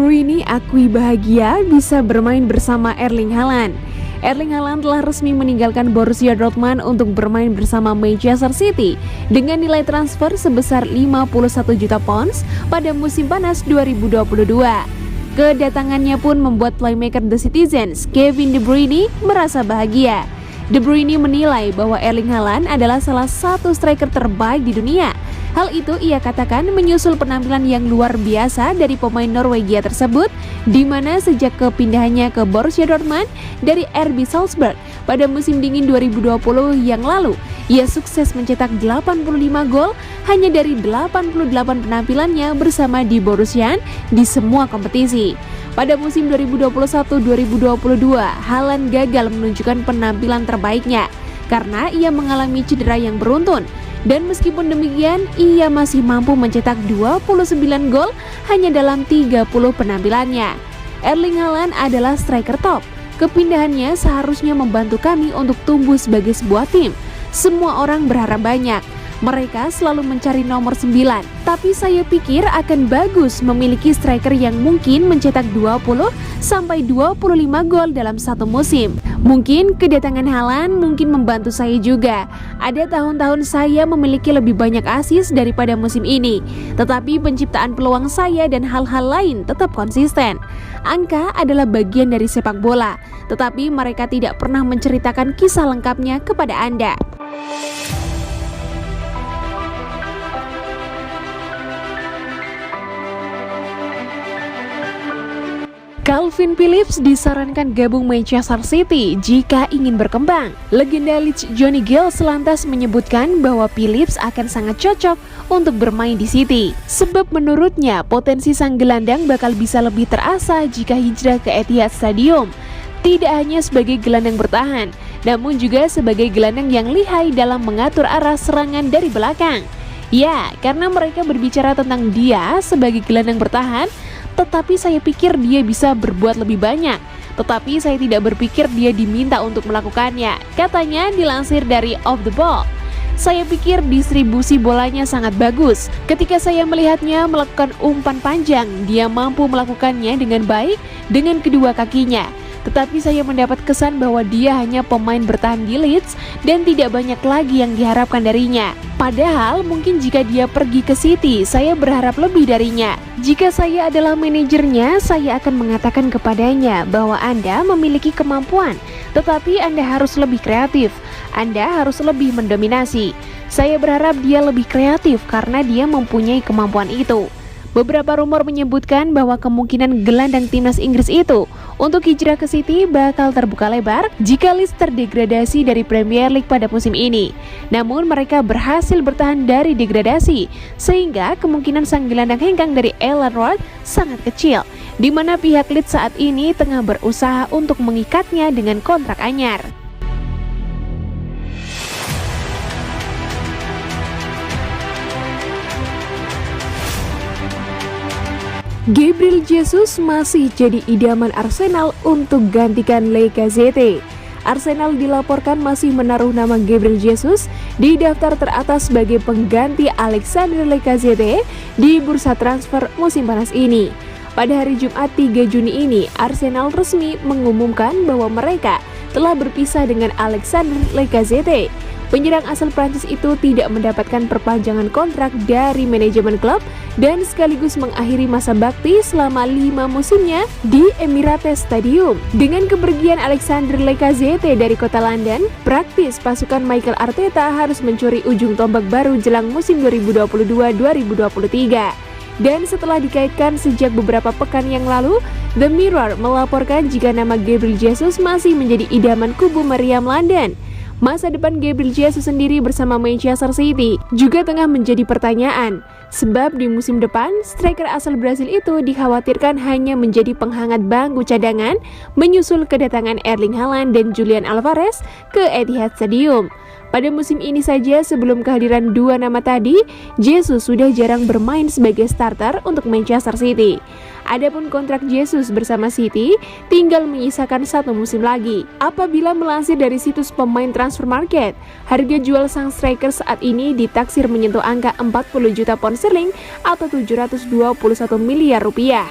Bruyne akui bahagia bisa bermain bersama Erling Haaland. Erling Haaland telah resmi meninggalkan Borussia Dortmund untuk bermain bersama Manchester City dengan nilai transfer sebesar 51 juta pounds pada musim panas 2022. Kedatangannya pun membuat playmaker The Citizens, Kevin De Bruyne, merasa bahagia. De Bruyne menilai bahwa Erling Haaland adalah salah satu striker terbaik di dunia. Hal itu ia katakan menyusul penampilan yang luar biasa dari pemain Norwegia tersebut, di mana sejak kepindahannya ke Borussia Dortmund dari RB Salzburg pada musim dingin 2020 yang lalu, ia sukses mencetak 85 gol hanya dari 88 penampilannya bersama di Borussia di semua kompetisi. Pada musim 2021-2022, Haaland gagal menunjukkan penampilan terbaiknya karena ia mengalami cedera yang beruntun. Dan meskipun demikian, ia masih mampu mencetak 29 gol hanya dalam 30 penampilannya. Erling Haaland adalah striker top. Kepindahannya seharusnya membantu kami untuk tumbuh sebagai sebuah tim. Semua orang berharap banyak. Mereka selalu mencari nomor 9. Tapi saya pikir akan bagus memiliki striker yang mungkin mencetak 20 sampai 25 gol dalam satu musim. Mungkin kedatangan Haaland mungkin membantu saya juga. Ada tahun-tahun saya memiliki lebih banyak assist daripada musim ini. Tetapi penciptaan peluang saya dan hal-hal lain tetap konsisten. Angka adalah bagian dari sepak bola, tetapi mereka tidak pernah menceritakan kisah lengkapnya kepada Anda. Calvin Phillips disarankan gabung Manchester City jika ingin berkembang. Legenda Leeds Johnny Gill lantas menyebutkan bahwa Phillips akan sangat cocok untuk bermain di City. Sebab menurutnya potensi sang gelandang bakal bisa lebih terasa jika hijrah ke Etihad Stadium. Tidak hanya sebagai gelandang bertahan, namun juga sebagai gelandang yang lihai dalam mengatur arah serangan dari belakang. Ya, karena mereka berbicara tentang dia sebagai gelandang bertahan, tetapi saya pikir dia bisa berbuat lebih banyak. Tetapi saya tidak berpikir dia diminta untuk melakukannya, katanya dilansir dari Off The Ball. Saya pikir distribusi bolanya sangat bagus. Ketika saya melihatnya melakukan umpan panjang, dia mampu melakukannya dengan baik dengan kedua kakinya. Tetapi saya mendapat kesan bahwa dia hanya pemain bertahan di Leeds dan tidak banyak lagi yang diharapkan darinya. Padahal mungkin jika dia pergi ke City, saya berharap lebih darinya. Jika saya adalah manajernya, saya akan mengatakan kepadanya bahwa Anda memiliki kemampuan, tetapi Anda harus lebih kreatif. Anda harus lebih mendominasi. Saya berharap dia lebih kreatif karena dia mempunyai kemampuan itu. Beberapa rumor menyebutkan bahwa kemungkinan gelandang timnas Inggris itu untuk hijrah ke City bakal terbuka lebar jika Leeds terdegradasi dari Premier League pada musim ini. Namun mereka berhasil bertahan dari degradasi, sehingga kemungkinan sang gelandang hengkang dari Elland Road sangat kecil, di mana pihak Leeds saat ini tengah berusaha untuk mengikatnya dengan kontrak anyar. Gabriel Jesus masih jadi idaman Arsenal untuk gantikan Lacazette. Arsenal dilaporkan masih menaruh nama Gabriel Jesus di daftar teratas sebagai pengganti Alexandre Lacazette di bursa transfer musim panas ini. Pada hari Jumat 3 Juni ini, Arsenal resmi mengumumkan bahwa mereka telah berpisah dengan Alexandre Lacazette. Penyerang asal Prancis itu tidak mendapatkan perpanjangan kontrak dari manajemen klub dan sekaligus mengakhiri masa bakti selama 5 musimnya di Emirates Stadium. Dengan kepergian Alexandre Lacazette dari kota London, praktis pasukan Mikel Arteta harus mencuri ujung tombak baru jelang musim 2022-2023. Dan setelah dikaitkan sejak beberapa pekan yang lalu, The Mirror melaporkan jika nama Gabriel Jesus masih menjadi idaman kubu meriam London. Masa depan Gabriel Jesus sendiri bersama Manchester City juga tengah menjadi pertanyaan. Sebab di musim depan, striker asal Brasil itu dikhawatirkan hanya menjadi penghangat bangku cadangan menyusul kedatangan Erling Haaland dan Julian Alvarez ke Etihad Stadium. Pada musim ini saja sebelum kehadiran dua nama tadi, Jesus sudah jarang bermain sebagai starter untuk Manchester City. Adapun kontrak Jesus bersama City tinggal menyisakan 1 musim lagi. Apabila melansir dari situs pemain transfer market, harga jual sang striker saat ini ditaksir menyentuh angka 40 juta pound sterling atau 721 miliar rupiah.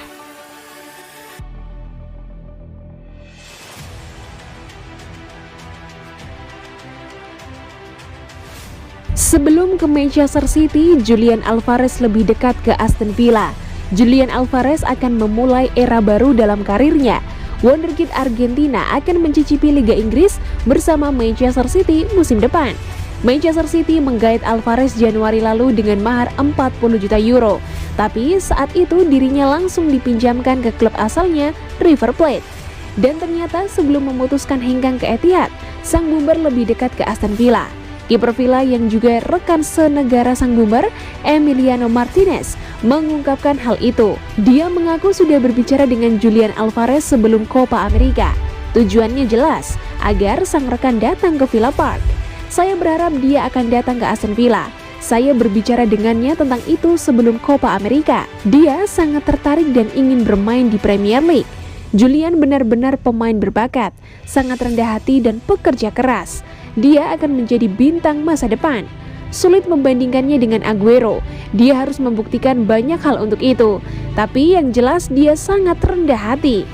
Sebelum ke Manchester City, Julian Alvarez lebih dekat ke Aston Villa. Julian Alvarez akan memulai era baru dalam karirnya. Wonderkid Argentina akan mencicipi Liga Inggris bersama Manchester City musim depan. Manchester City menggait Alvarez Januari lalu dengan mahar 40 juta euro. Tapi saat itu dirinya langsung dipinjamkan ke klub asalnya, River Plate. Dan ternyata sebelum memutuskan hengkang ke Etihad, sang bumper lebih dekat ke Aston Villa. Kiper Villa yang juga rekan senegara sang bumper, Emiliano Martinez, mengungkapkan hal itu. Dia mengaku sudah berbicara dengan Julian Alvarez sebelum Copa America. Tujuannya jelas, agar sang rekan datang ke Villa Park. Saya berharap dia akan datang ke Aston Villa. Saya berbicara dengannya tentang itu sebelum Copa America. Dia sangat tertarik dan ingin bermain di Premier League. Julian benar-benar pemain berbakat, sangat rendah hati dan pekerja keras. Dia akan menjadi bintang masa depan. Sulit membandingkannya dengan Aguero. Dia harus membuktikan banyak hal untuk itu. Tapi yang jelas dia sangat rendah hati.